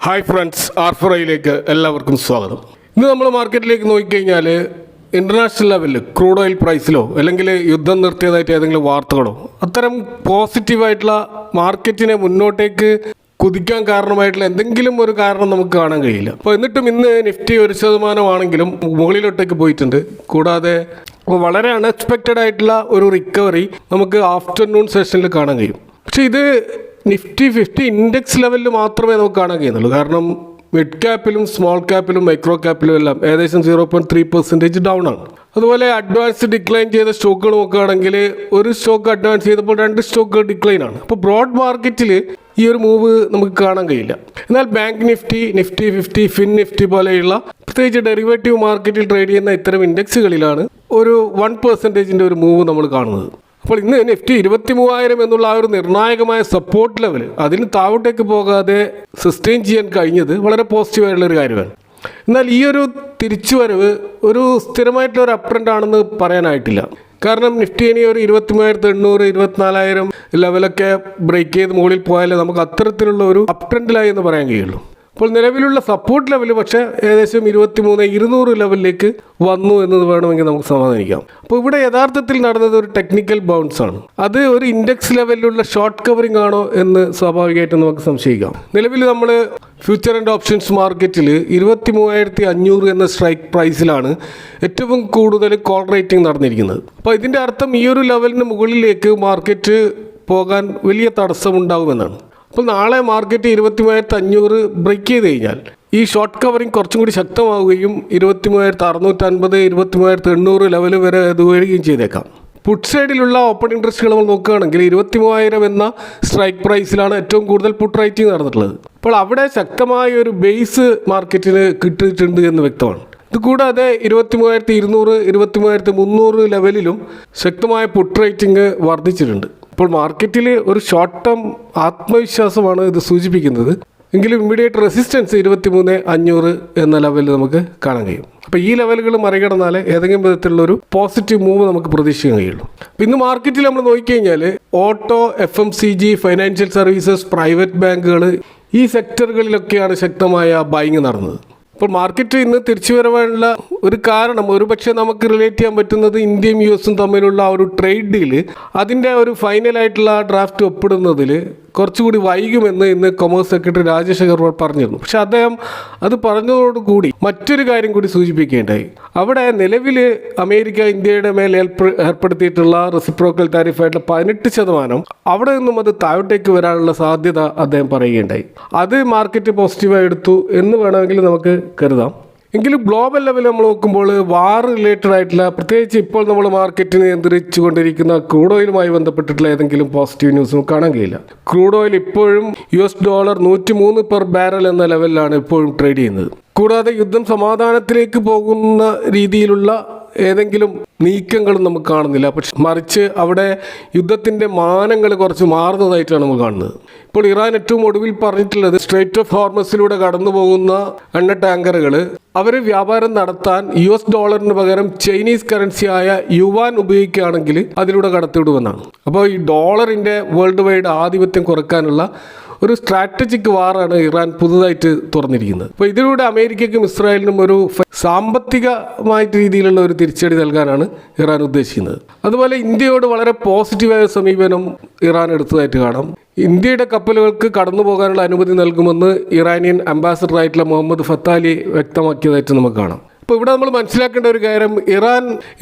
Hi friends, ആർഫറയിലേക്ക് എല്ലാവർക്കും സ്വാഗതം. ഇന്ന് നമ്മൾ മാർക്കറ്റിലേക്ക് നോക്കിക്കഴിഞ്ഞാൽ ഇൻ്റർനാഷണൽ ലെവലിൽ ക്രൂഡ് ഓയിൽ പ്രൈസിലോ അല്ലെങ്കിൽ യുദ്ധം നിർത്തിയതായിട്ട് ഏതെങ്കിലും വാർത്തകളോ അത്തരം പോസിറ്റീവായിട്ടുള്ള മാർക്കറ്റിനെ മുന്നോട്ടേക്ക് കുതിക്കാൻ കാരണമായിട്ടുള്ള എന്തെങ്കിലും ഒരു കാരണം നമുക്ക് കാണാൻ കഴിയില്ല. അപ്പോൾ എന്നിട്ടും ഇന്ന് നിഫ്റ്റി 1% മുകളിലോട്ടേക്ക് പോയിട്ടുണ്ട്. കൂടാതെ വളരെ അൺഎക്സ്പെക്റ്റഡ് ആയിട്ടുള്ള ഒരു റിക്കവറി നമുക്ക് ആഫ്റ്റർനൂൺ സെഷനിൽ കാണാൻ കഴിയും. പക്ഷേ ഇത് നിഫ്റ്റി 50 ഇൻഡെക്സ് ലെവലിൽ മാത്രമേ നമുക്ക് കാണാൻ കഴിയുന്നുള്ളൂ. കാരണം മിഡ് ക്യാപ്പിലും സ്മോൾ ക്യാപ്പിലും മൈക്രോ ക്യാപ്പിലും എല്ലാം ഏകദേശം 0.3% ഡൗൺ ആണ്. അതുപോലെ അഡ്വാൻസ് ഡിക്ലൈൻ ചെയ്ത സ്റ്റോക്കുകൾ നോക്കുകയാണെങ്കിൽ ഒരു സ്റ്റോക്ക് അഡ്വാൻസ് ചെയ്തപ്പോൾ 2 സ്റ്റോക്കുകൾ ഡിക്ലൈൻ ആണ്. അപ്പോൾ ബ്രോഡ് മാർക്കറ്റിൽ ഈ ഒരു മൂവ് നമുക്ക് കാണാൻ കഴിയില്ല. എന്നാൽ bank Nifty, Nifty 50, Fin Nifty പോലെയുള്ള പ്രത്യേകിച്ച് ഡെറിവേറ്റീവ് മാർക്കറ്റിൽ ട്രേഡ് ചെയ്യുന്ന ഇത്തരം ഇൻഡെക്സുകളിലാണ് ഒരു 1% ഒരു മൂവ് നമ്മൾ കാണുന്നത്. അപ്പോൾ ഇന്ന് നിഫ്റ്റി 23,000 എന്നുള്ള ആ ഒരു നിർണായകമായ സപ്പോർട്ട് ലെവൽ അതിന് താഴോട്ടേക്ക് പോകാതെ സസ്റ്റെയിൻ ചെയ്യാൻ കഴിഞ്ഞത് വളരെ പോസിറ്റീവായിട്ടുള്ളൊരു കാര്യമാണ്. എന്നാൽ ഈ ഒരു തിരിച്ചുവരവ് ഒരു സ്ഥിരമായിട്ടുള്ള ഒരു അപ് ട്രെൻഡ് ആണെന്ന് പറയാനായിട്ടില്ല. കാരണം നിഫ്റ്റി ഇനി ഒരു 23,800, 24,000 ലെവലൊക്കെ ബ്രേക്ക് ചെയ്ത് മുകളിൽ പോയാലേ നമുക്ക് അത്തരത്തിലുള്ള ഒരു അപ് ട്രെൻഡിലായി എന്ന് പറയാൻ കഴിയുള്ളൂ. അപ്പോൾ നിലവിലുള്ള സപ്പോർട്ട് ലെവൽ പക്ഷേ ഏകദേശം 23,200 ലെവലിലേക്ക് വന്നു എന്നത് വേണമെങ്കിൽ നമുക്ക് സമാധാനിക്കാം. അപ്പോൾ ഇവിടെ യഥാർത്ഥത്തിൽ നടന്നത് ഒരു ടെക്നിക്കൽ ബൗൺസ് ആണ്. അത് ഒരു ഇൻഡെക്സ് ലെവലിലുള്ള ഷോർട്ട് കവറിംഗ് ആണോ എന്ന് സ്വാഭാവികമായിട്ടും നമുക്ക് സംശയിക്കാം. നിലവിൽ നമ്മൾ ഫ്യൂച്ചർ ആൻഡ് ഓപ്ഷൻസ് മാർക്കറ്റിൽ 23,500 എന്ന സ്ട്രൈക്ക് പ്രൈസിലാണ് ഏറ്റവും കൂടുതൽ കോൾ റേറ്റിംഗ് നടന്നിരിക്കുന്നത്. അപ്പോൾ ഇതിൻ്റെ അർത്ഥം ഈ ഒരു ലെവലിന് മുകളിലേക്ക് മാർക്കറ്റ് പോകാൻ വലിയ തടസ്സമുണ്ടാകുമെന്നാണ്. അപ്പോൾ നാളെ മാർക്കറ്റ് 23,500 ബ്രേക്ക് ചെയ്ത് കഴിഞ്ഞാൽ ഈ ഷോർട്ട് കവറിങ് കുറച്ചും കൂടി ശക്തമാവുകയും 23,650, 23,800 ലെവൽ വരെ അത് ഉയരുകയും ചെയ്തേക്കാം. പുട്ട് സൈഡിലുള്ള ഓപ്പൺ ഇൻട്രസ്റ്റുകൾ നമ്മൾ നോക്കുകയാണെങ്കിൽ 23,000 എന്ന സ്ട്രൈക്ക് പ്രൈസിലാണ് ഏറ്റവും കൂടുതൽ പുട്ട് റൈറ്റിംഗ് നടന്നിട്ടുള്ളത്. അപ്പോൾ അവിടെ ശക്തമായ ഒരു ബേസ് മാർക്കറ്റിന് കിട്ടിയിട്ടുണ്ട് എന്ന് വ്യക്തമാണ്. ഇത് കൂടാതെ 23,200, 23,300 ലെവലിലും ശക്തമായ പുട്ട് റേറ്റിംഗ് വർദ്ധിച്ചിട്ടുണ്ട്. ഇപ്പോൾ മാർക്കറ്റിൽ ഒരു ഷോർട്ട് ടേം ആത്മവിശ്വാസമാണ് ഇത് സൂചിപ്പിക്കുന്നത്. എങ്കിലും ഇമ്മീഡിയറ്റ് റെസിസ്റ്റൻസ് 23,500 എന്ന ലെവലിൽ നമുക്ക് കാണാൻ കഴിയും. അപ്പോൾ ഈ ലെവലുകൾ മറികടന്നാൽ ഏതെങ്കിലും വിധത്തിലുള്ള ഒരു പോസിറ്റീവ് മൂവ് നമുക്ക് പ്രതീക്ഷിക്കാൻ കഴിയുള്ളൂ. അപ്പോൾ ഇന്ന് മാർക്കറ്റിൽ നമ്മൾ നോക്കിക്കഴിഞ്ഞാൽ auto, FMCG, financial services, private ബാങ്കുകൾ ഈ സെക്ടറുകളിലൊക്കെയാണ് ശക്തമായ ബൈങ് നടന്നത്. അപ്പോൾ മാർക്കറ്റ് ഇന്ന് തിരിച്ചു വരാനുള്ള ഒരു കാരണം ഒരുപക്ഷെ നമുക്ക് റിലേറ്റ് ചെയ്യാൻ പറ്റുന്നത് ഇന്ത്യയും US തമ്മിലുള്ള ആ ഒരു ട്രേഡ് ഡീല് അതിൻ്റെ ഒരു ഫൈനലായിട്ടുള്ള ഡ്രാഫ്റ്റ് ഒപ്പിടുന്നതിൽ കുറച്ചുകൂടി വൈകുമെന്ന് ഇന്ന് കൊമേഴ്സ് സെക്രട്ടറി രാജേഷ് അഗർവാൾ പറഞ്ഞിരുന്നു. പക്ഷെ അദ്ദേഹം അത് പറഞ്ഞതോടുകൂടി മറ്റൊരു കാര്യം കൂടി സൂചിപ്പിക്കേണ്ടായി. അവിടെ നിലവിൽ അമേരിക്ക ഇന്ത്യയുടെ മേൽ ഏർപ്പെടുത്തിയിട്ടുള്ള റെസിപ്രോക്കൽ താരിഫായിട്ടുള്ള 18% അവിടെ നിന്നും അത് താഴോട്ടേക്ക് വരാനുള്ള സാധ്യത അദ്ദേഹം പറയുകയുണ്ടായി. അത് മാർക്കറ്റ് പോസിറ്റീവായി എടുത്തു എന്ന് വേണമെങ്കിൽ നമുക്ക് കരുതാം. എങ്കിലും ഗ്ലോബൽ ലെവൽ നമ്മൾ നോക്കുമ്പോൾ വാർ റിലേറ്റഡ് ആയിട്ടുള്ള പ്രത്യേകിച്ച് ഇപ്പോൾ നമ്മൾ മാർക്കറ്റിനെ നിയന്ത്രിച്ചു കൊണ്ടിരിക്കുന്ന ക്രൂഡ് ഓയിലുമായി ബന്ധപ്പെട്ടിട്ടുള്ള ഏതെങ്കിലും പോസിറ്റീവ് ന്യൂസ് നമുക്ക് കാണാൻ കഴിയില്ല. ക്രൂഡ് ഓയിൽ ഇപ്പോഴും $103 per ബാരൽ എന്ന ലെവലിലാണ് ഇപ്പോഴും ട്രേഡ് ചെയ്യുന്നത്. കൂടാതെ യുദ്ധം സമാധാനത്തിലേക്ക് പോകുന്ന രീതിയിലുള്ള ഏതെങ്കിലും നീക്കങ്ങളും നമുക്ക് കാണുന്നില്ല. പക്ഷെ മറിച്ച് അവിടെ യുദ്ധത്തിൻ്റെ മാനങ്ങൾ കുറച്ച് മാറുന്നതായിട്ടാണ് നമ്മൾ കാണുന്നത്. ഇപ്പോൾ ഇറാൻ ഏറ്റവും ഒടുവിൽ പറഞ്ഞിട്ടുള്ളത് സ്ട്രേറ്റ് ഓഫ് ഹോർമസിലൂടെ കടന്നു പോകുന്ന എണ്ണ ടാങ്കറുകൾ അവർ വ്യാപാരം നടത്താൻ $, പകരം ചൈനീസ് കറൻസിയായ യുവാൻ ഉപയോഗിക്കുകയാണെങ്കിൽ അതിലൂടെ കടത്തിവിടുമെന്നാണ്. അപ്പോൾ ഈ ഡോളറിൻ്റെ വേൾഡ് വൈഡ് ആധിപത്യം കുറയ്ക്കാനുള്ള ഒരു സ്ട്രാറ്റജിക് വാറാണ് ഇറാൻ പുതുതായിട്ട് തുറന്നിരിക്കുന്നത്. അപ്പോൾ ഇതിലൂടെ അമേരിക്കയ്ക്കും ഇസ്രായേലിനും ഒരു സാമ്പത്തികമായിട്ട് രീതിയിലുള്ള ഒരു തിരിച്ചടി നൽകാനാണ് ഇറാൻ ഉദ്ദേശിക്കുന്നത്. അതുപോലെ ഇന്ത്യയോട് വളരെ പോസിറ്റീവായ സമീപനം ഇറാൻ എടുത്തതായിട്ട് കാണാം. ഇന്ത്യയുടെ കപ്പലുകൾക്ക് കടന്നു പോകാനുള്ള അനുമതി നൽകുമെന്ന് ഇറാനിയൻ അംബാസഡർ ആയിട്ടുള്ള മുഹമ്മദ് ഫത്താലി വ്യക്തമാക്കിയതായിട്ട് നമുക്ക് കാണാം. അപ്പോൾ ഇവിടെ നമ്മൾ മനസ്സിലാക്കേണ്ട ഒരു കാര്യം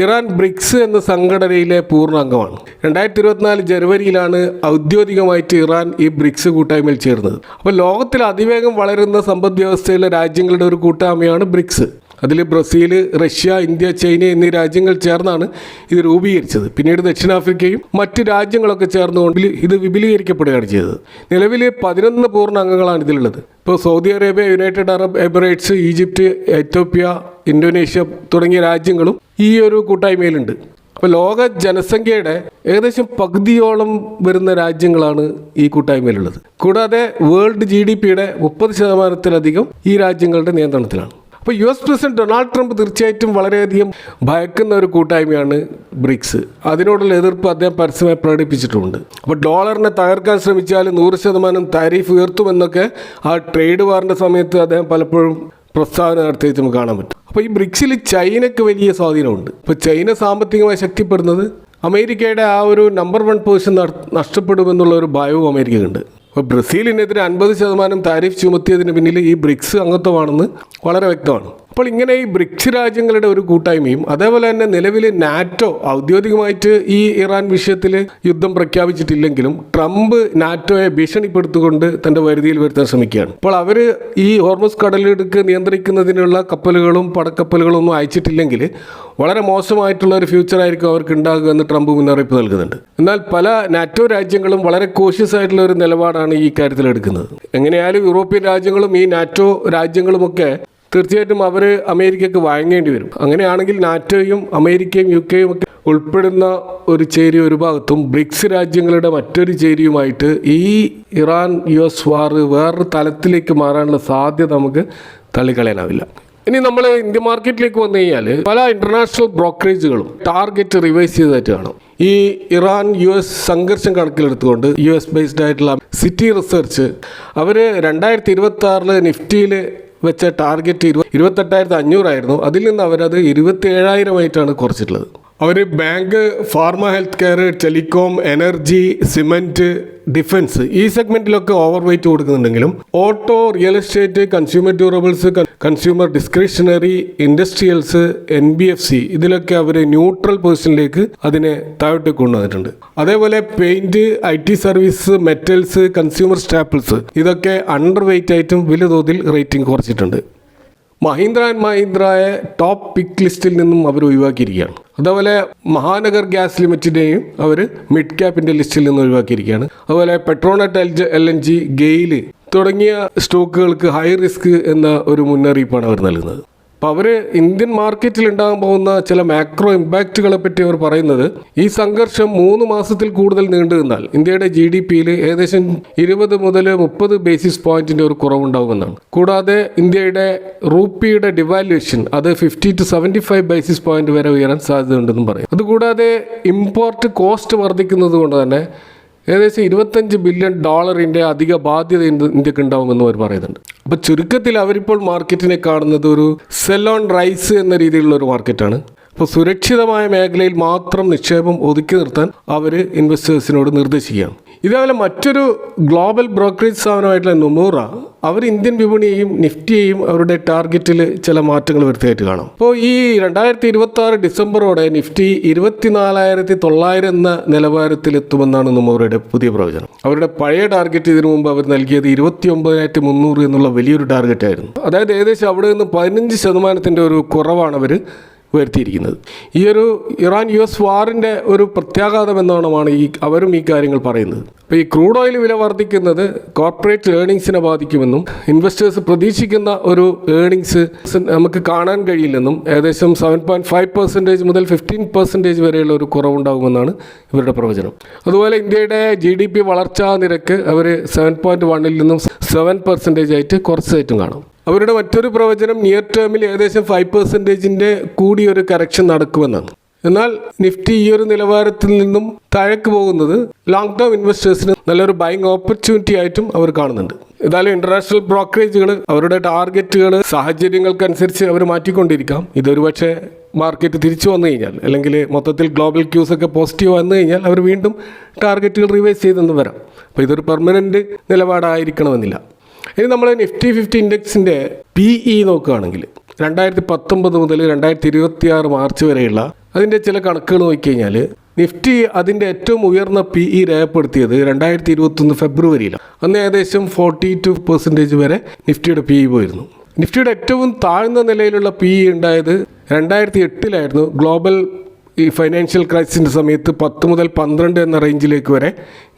ഇറാൻ ബ്രിക്സ് എന്ന സംഘടനയിലെ പൂർണ്ണ അംഗമാണ്. 2024 ജനുവരിയിലാണ് ഔദ്യോഗികമായിട്ട് ഇറാൻ ഈ ബ്രിക്സ് കൂട്ടായ്മയിൽ ചേർന്നത്. അപ്പോൾ ലോകത്തിൽ അതിവേഗം വളരുന്ന സമ്പദ് വ്യവസ്ഥയിലെ രാജ്യങ്ങളുടെ ഒരു കൂട്ടായ്മയാണ് ബ്രിക്സ്. അതിൽ ബ്രസീൽ, റഷ്യ, ഇന്ത്യ, ചൈന എന്നീ രാജ്യങ്ങൾ ചേർന്നാണ് ഇത് രൂപീകരിച്ചത്. പിന്നീട് ദക്ഷിണാഫ്രിക്കയും മറ്റ് രാജ്യങ്ങളൊക്കെ ചേർന്നുകൊണ്ട് ഇത് വിപുലീകരിക്കപ്പെടുകയാണ് ചെയ്തത്. നിലവിൽ 11 പൂർണ്ണ അംഗങ്ങളാണ് ഇതിലുള്ളത്. ഇപ്പോൾ Saudi Arabia, United Arab Emirates, Egypt, Ethiopia, Indonesia തുടങ്ങിയ രാജ്യങ്ങളും ഈ ഒരു കൂട്ടായ്മയിലുണ്ട്. അപ്പോൾ ലോക ജനസംഖ്യയുടെ ഏകദേശം പകുതിയോളം വരുന്ന രാജ്യങ്ങളാണ് ഈ കൂട്ടായ്മയിലുള്ളത്. കൂടാതെ വേൾഡ് GDPയുടെ 30%-ലധികം ഈ രാജ്യങ്ങളുടെ നിയന്ത്രണത്തിലാണ്. അപ്പോൾ US പ്രസിഡന്റ് ഡൊണാൾഡ് ട്രംപ് തീർച്ചയായിട്ടും വളരെയധികം ഭയക്കുന്ന ഒരു കൂട്ടായ്മയാണ് ബ്രിക്സ്. അതിനോടുള്ള എതിർപ്പ് അദ്ദേഹം പരസ്യമായി പ്രകടിപ്പിച്ചിട്ടുമുണ്ട്. അപ്പോൾ ഡോളറിനെ തകർക്കാൻ ശ്രമിച്ചാൽ 100% താരിഫ് ഉയർത്തുമെന്നൊക്കെ ആ ട്രേഡ് വാറിൻ്റെ സമയത്ത് അദ്ദേഹം പലപ്പോഴും പ്രസ്താവന നടത്തിയിട്ട് നമുക്ക് കാണാൻ പറ്റും. അപ്പോൾ ഈ ബ്രിക്സിൽ ചൈനയ്ക്ക് വലിയ സ്വാധീനമുണ്ട്. ഇപ്പോൾ ചൈന സാമ്പത്തികമായി ശക്തിപ്പെടുന്നത് അമേരിക്കയുടെ ആ ഒരു നമ്പർ 1 പൊസിഷൻ നഷ്ടപ്പെടുമെന്നുള്ള ഒരു ഭയവും അമേരിക്കയ്ക്കുണ്ട്. അപ്പോൾ ബ്രസീലിനെതിരെ 50% താരിഫ് ചുമത്തിയതിന് പിന്നിൽ ഈ ബ്രിക്സ് അംഗത്വമാണെന്ന് വളരെ വ്യക്തമാണ്. അപ്പോൾ ഇങ്ങനെ ഈ ബ്രിക്സ് രാജ്യങ്ങളുടെ ഒരു കൂട്ടായ്മയും അതേപോലെ തന്നെ നിലവിൽ നാറ്റോ ഔദ്യോഗികമായിട്ട് ഈ ഇറാൻ വിഷയത്തിൽ യുദ്ധം പ്രഖ്യാപിച്ചിട്ടില്ലെങ്കിലും ട്രംപ് നാറ്റോയെ ഭീഷണിപ്പെടുത്തിക്കൊണ്ട് തൻ്റെ വരുതിയിൽ വരുത്താൻ ശ്രമിക്കുകയാണ്. അപ്പോൾ അവർ ഈ ഹോർമുസ് കടലിടുക്ക് നിയന്ത്രിക്കുന്നതിനുള്ള കപ്പലുകളും പടക്കപ്പലുകളും ഒന്നും അയച്ചിട്ടില്ലെങ്കിൽ വളരെ മോശമായിട്ടുള്ള ഒരു ഫ്യൂച്ചറായിരിക്കും അവർക്ക് ഉണ്ടാകുക എന്ന് ട്രംപ് മുന്നറിയിപ്പ് നൽകുന്നുണ്ട്. എന്നാൽ പല നാറ്റോ രാജ്യങ്ങളും വളരെ കോഷ്യസ് ആയിട്ടുള്ള ഒരു നിലപാടാണ് ഈ കാര്യത്തിൽ എടുക്കുന്നത്. എങ്ങനെയായാലും യൂറോപ്യൻ രാജ്യങ്ങളും ഈ നാറ്റോ രാജ്യങ്ങളുമൊക്കെ തീർച്ചയായിട്ടും അവർ അമേരിക്കയ്ക്ക് വഴങ്ങേണ്ടി വരും. അങ്ങനെയാണെങ്കിൽ നാറ്റോയും അമേരിക്കയും UK ഒക്കെ ഉൾപ്പെടുന്ന ഒരു ചേരി ഒരു ഭാഗത്തും ബ്രിക്സ് രാജ്യങ്ങളുടെ മറ്റൊരു ചേരിയുമായിട്ട് ഈ ഇറാൻ US വാർ വേറൊരു തലത്തിലേക്ക് മാറാനുള്ള സാധ്യത നമുക്ക് തള്ളിക്കളയാനാവില്ല. ഇനി നമ്മൾ ഇന്ത്യൻ മാർക്കറ്റിലേക്ക് വന്നു കഴിഞ്ഞാൽ പല ഇന്റർനാഷണൽ ബ്രോക്കറേജുകളും ടാർഗറ്റ് റിവൈസ് ചെയ്തതായിട്ട് കാണും. ഈ ഇറാൻ US സംഘർഷം കണക്കിലെടുത്തുകൊണ്ട് US ബേസ്ഡ് ആയിട്ടുള്ള സിറ്റി റിസർച്ച് അവർ 2026 നിഫ്റ്റിയിൽ വെച്ച ടാർഗറ്റ് 28,500 ആയിരുന്നു. അതിൽ നിന്ന് അവരത് 27,000 കുറച്ചിട്ടുള്ളത്. അവർ bank, pharma, health care, telecom, energy, cement, defence ഈ സെഗ്മെൻറ്റിലൊക്കെ ഓവർ വെയ്റ്റ് കൊടുക്കുന്നുണ്ടെങ്കിലും auto, real estate, consumer durables, consumer discretionary, industrials, NBFC ഇതിലൊക്കെ അവർ ന്യൂട്രൽ പൊസിഷനിലേക്ക് അതിനെ താഴോട്ട് കൊണ്ടുവന്നിട്ടുണ്ട്. അതേപോലെ paint, IT service, metals, consumer staples ഇതൊക്കെ അണ്ടർ വെയ്റ്റ് ആയിട്ടും വലിയ തോതിൽ റേറ്റിംഗ് കുറച്ചിട്ടുണ്ട്. മഹീന്ദ്ര ആൻഡ് മഹീന്ദ്രയെ ടോപ്പ് പിക്ക് ലിസ്റ്റിൽ നിന്നും അവർ ഒഴിവാക്കിയിരിക്കുകയാണ്. അതേപോലെ മഹാനഗർ ഗ്യാസ് ലിമിറ്റഡിനെയും അവർ മിഡ് ക്യാപ്പിൻ്റെ ലിസ്റ്റിൽ നിന്ന് ഒഴിവാക്കിയിരിക്കുകയാണ്. അതുപോലെ പെട്രോനെറ്റ്, LNG, ഗെയിൽ തുടങ്ങിയ സ്റ്റോക്കുകൾക്ക് ഹൈ റിസ്ക് എന്ന ഒരു മുന്നറിയിപ്പാണ് അവർ നൽകുന്നത്. അപ്പോൾ അവർ ഇന്ത്യൻ മാർക്കറ്റിൽ ഉണ്ടാകാൻ പോകുന്ന ചില മാക്രോ ഇമ്പാക്റ്റുകളെ പറ്റി അവർ പറയുന്നത് ഈ സംഘർഷം 3 മാസത്തിൽ കൂടുതൽ നീണ്ടു നിന്നാൽ ഇന്ത്യയുടെ GDPയിൽ ഏകദേശം 20 മുതൽ 30 ബേസിസ് പോയിന്റിൻ്റെ ഒരു കുറവുണ്ടാകുമെന്നാണ്. കൂടാതെ ഇന്ത്യയുടെ റൂപ്പിയുടെ ഡിവാല്യൂഷൻ അത് 50 to 75 ബേസിസ് പോയിന്റ് വരെ ഉയരാൻ സാധ്യതയുണ്ടെന്നും പറയും. അതുകൂടാതെ ഇമ്പോർട്ട് കോസ്റ്റ് വർദ്ധിക്കുന്നത് കൊണ്ട് തന്നെ ഏകദേശം $25 ബില്യൺ അധിക ബാധ്യത ഇന്ത്യക്ക് ഉണ്ടാവുമെന്ന് അവർ പറയുന്നുണ്ട്. അപ്പോൾ ചുരുക്കത്തിൽ അവരിപ്പോൾ മാർക്കറ്റിനെ കാണുന്നത് ഒരു സെൽ ഓൺ റൈസ് എന്ന രീതിയിലുള്ള ഒരു മാർക്കറ്റാണ്. അപ്പോൾ സുരക്ഷിതമായ മേഖലയിൽ മാത്രം നിക്ഷേപം ഒതുക്കി നിർത്താൻ അവർ ഇൻവെസ്റ്റേഴ്സിനോട് നിർദ്ദേശിക്കുകയാണ്. ഇതേപോലെ മറ്റൊരു ഗ്ലോബൽ ബ്രോക്കറേജ് സ്ഥാപനമായിട്ടുള്ള നൊമൂറ അവർ ഇന്ത്യൻ വിപണിയെയും നിഫ്റ്റിയെയും അവരുടെ ടാർഗറ്റിൽ ചില മാറ്റങ്ങൾ വരുത്തിയായിട്ട് കാണാം. അപ്പോൾ ഈ 2026 ഡിസംബറോടെ നിഫ്റ്റി 24,900 എന്ന നിലവാരത്തിലെത്തുമെന്നാണ് നൊമൂറയുടെ പുതിയ പ്രവചനം. അവരുടെ പഴയ ടാർഗറ്റ് ഇതിനു മുമ്പ് അവർ നൽകിയത് 29,300 എന്നുള്ള വലിയൊരു ടാർഗറ്റ് ആയിരുന്നു. അതായത് ഏകദേശം അവിടെ നിന്ന് 15% ഒരു കുറവാണ് അവർ വരുത്തിയിരിക്കുന്നത്. ഈ ഒരു ഇറാൻ US വാറിൻ്റെ ഒരു പ്രത്യാഘാതം എന്നോണമാണ് അവരും ഈ കാര്യങ്ങൾ പറയുന്നത്. അപ്പോൾ ഈ ക്രൂഡ് ഓയിൽ വില വർദ്ധിക്കുന്നത് കോർപ്പറേറ്റ് ഏർണിങ്സിനെ ബാധിക്കുമെന്നും ഇൻവെസ്റ്റേഴ്സ് പ്രതീക്ഷിക്കുന്ന ഒരു ഏർണിങ്സ് നമുക്ക് കാണാൻ കഴിയില്ലെന്നും ഏകദേശം 7.5% മുതൽ 15% വരെയുള്ള ഒരു കുറവുണ്ടാകുമെന്നാണ് ഇവരുടെ പ്രവചനം. അതുപോലെ ഇന്ത്യയുടെ GDP വളർച്ചാ നിരക്ക് അവർ 7.1 നിന്നും 7% ആയിട്ട് കുറച്ചായിട്ടും കാണാം. അവരുടെ മറ്റൊരു പ്രവചനം നിയർ ടേമിൽ ഏകദേശം 5% കൂടിയൊരു കറക്ഷൻ നടക്കുമെന്നാണ്. എന്നാൽ നിഫ്റ്റി ഈ ഒരു നിലവാരത്തിൽ നിന്നും താഴേക്ക് പോകുന്നത് ലോങ് ടേം ഇൻവെസ്റ്റേഴ്സിന് നല്ലൊരു ബൈങ് ഓപ്പർച്യൂണിറ്റി ആയിട്ടും അവർ കാണുന്നുണ്ട്. ഏതായാലും ഇന്റർനാഷണൽ ബ്രോക്കറേജുകൾ അവരുടെ ടാർഗറ്റുകൾ സാഹചര്യങ്ങൾക്കനുസരിച്ച് അവർ മാറ്റിക്കൊണ്ടിരിക്കാം. ഇതൊരു പക്ഷേ മാർക്കറ്റ് തിരിച്ചു വന്നു കഴിഞ്ഞാൽ അല്ലെങ്കിൽ മൊത്തത്തിൽ ഗ്ലോബൽ ക്യൂസ് ഒക്കെ പോസിറ്റീവ് വന്നു കഴിഞ്ഞാൽ അവർ വീണ്ടും ടാർഗറ്റുകൾ റിവൈസ് ചെയ്തെന്ന് വരാം. അപ്പോൾ ഇതൊരു പെർമനൻറ്റ് നിലപാടായിരിക്കണമെന്നില്ല. ഇനി നമ്മൾ നിഫ്റ്റി 50 ഇൻഡെക്സിൻ്റെ PE നോക്കുകയാണെങ്കിൽ 2019 മുതൽ 2026 മാർച്ച് വരെയുള്ള അതിൻ്റെ ചില കണക്കുകൾ നോക്കിക്കഴിഞ്ഞാൽ നിഫ്റ്റി അതിൻ്റെ ഏറ്റവും ഉയർന്ന PE രേഖപ്പെടുത്തിയത് 2021 ഫെബ്രുവരിയിലാണ്. അന്ന് ഏകദേശം 42% വരെ നിഫ്റ്റിയുടെ PE പോയിരുന്നു. നിഫ്റ്റിയുടെ ഏറ്റവും താഴ്ന്ന നിലയിലുള്ള PE ഉണ്ടായത് 2008 ഗ്ലോബൽ ഈ ഫൈനാൻഷ്യൽ ക്രൈസിസിൻ്റെ സമയത്ത് 10 മുതൽ 12 എന്ന റേഞ്ചിലേക്ക് വരെ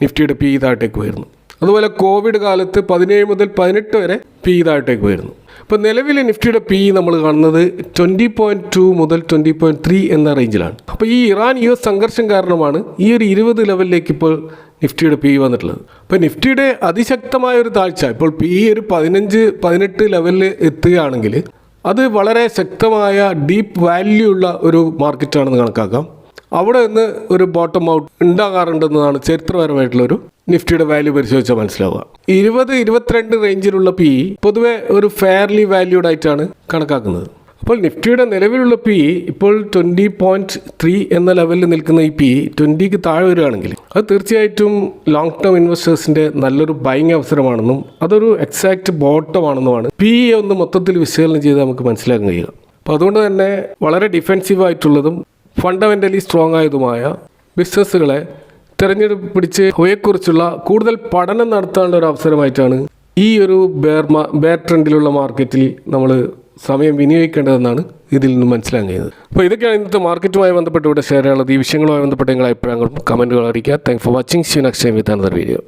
നിഫ്റ്റിയുടെ PE താഴേക്ക് പോയിരുന്നു. അതുപോലെ കോവിഡ് കാലത്ത് 17 മുതൽ 18 വരെ PE താഴേക്ക് പോയിരുന്നു. ഇപ്പോൾ നിലവിലെ നിഫ്റ്റിയുടെ PE നമ്മൾ കാണുന്നത് 20.2 മുതൽ 20.3 എന്ന റേഞ്ചിലാണ്. അപ്പോൾ ഈ ഇറാൻ US സംഘർഷം കാരണമാണ് ഈ ഒരു 20 ലെവലിലേക്ക് ഇപ്പോൾ നിഫ്റ്റിയുടെ PE വന്നിട്ടുള്ളത്. അപ്പോൾ നിഫ്റ്റിയുടെ അതിശക്തമായ ഒരു താഴ്ച ഇപ്പോൾ PE ഒരു 15-18 ലെവലിൽ എത്തുകയാണെങ്കിൽ അത് വളരെ ശക്തമായ ഡീപ്പ് വാല്യൂ ഉള്ള ഒരു മാർക്കറ്റാണെന്ന് കണക്കാക്കാം. അവിടെ നിന്ന് ഒരു ബോട്ടം ഔട്ട് ഉണ്ടാകാറുണ്ടെന്നതാണ് ചരിത്രപരമായിട്ടുള്ളൊരു നിഫ്റ്റിയുടെ വാല്യൂ പരിശോധിച്ചാൽ മനസ്സിലാവുക. 20-22 റേഞ്ചിലുള്ള പി പൊതുവെ ഒരു ഫെയർലി വാല്യൂഡ് ആയിട്ടാണ് കണക്കാക്കുന്നത്. അപ്പോൾ നിഫ്റ്റിയുടെ നിലവിലുള്ള പി ഇപ്പോൾ 20.3 എന്ന ലെവലിൽ നിൽക്കുന്ന ഈ പി 20ക്ക് താഴെ വരികയാണെങ്കിൽ അത് തീർച്ചയായിട്ടും ലോങ് ടേം ഇൻവെസ്റ്റേഴ്സിൻ്റെ നല്ലൊരു ബൈങ് അവസരമാണെന്നും അതൊരു എക്സാക്റ്റ് ബോട്ടമാണെന്നുമാണ് പി ഒന്ന് മൊത്തത്തിൽ വിശകലനം ചെയ്ത് നമുക്ക് മനസ്സിലാക്കാൻ കഴിയുക. അപ്പോൾ അതുകൊണ്ട് തന്നെ വളരെ ഡിഫെൻസീവായിട്ടുള്ളതും ഫണ്ടമെൻ്റലി സ്ട്രോങ് ആയതുമായ ബിസിനസ്സുകളെ തിരഞ്ഞെടുപ്പിടിച്ച് അവയെക്കുറിച്ചുള്ള കൂടുതൽ പഠനം നടത്താനുള്ള ഒരു അവസരമായിട്ടാണ് ഈ ഒരു ബെയർ ട്രെൻഡിലുള്ള മാർക്കറ്റിൽ നമ്മൾ സമയം വിനിയോഗിക്കേണ്ടതെന്നാണ് ഇതിൽ നിന്ന് മനസ്സിലാക്കാൻ കഴിയുന്നത്. അപ്പോൾ ഇതൊക്കെയാണ് ഇന്നത്തെ മാർക്കറ്റുമായി ബന്ധപ്പെട്ട് ഇവിടെ ഷെയർ ചെയ്യാനുള്ളത്. ഈ വിഷയങ്ങളുമായി ബന്ധപ്പെട്ട നിങ്ങളുടെ അഭിപ്രായങ്ങളും കമൻറ്റുകൾ അറിയിക്കുക. Thanks for watching. See you next time with another video.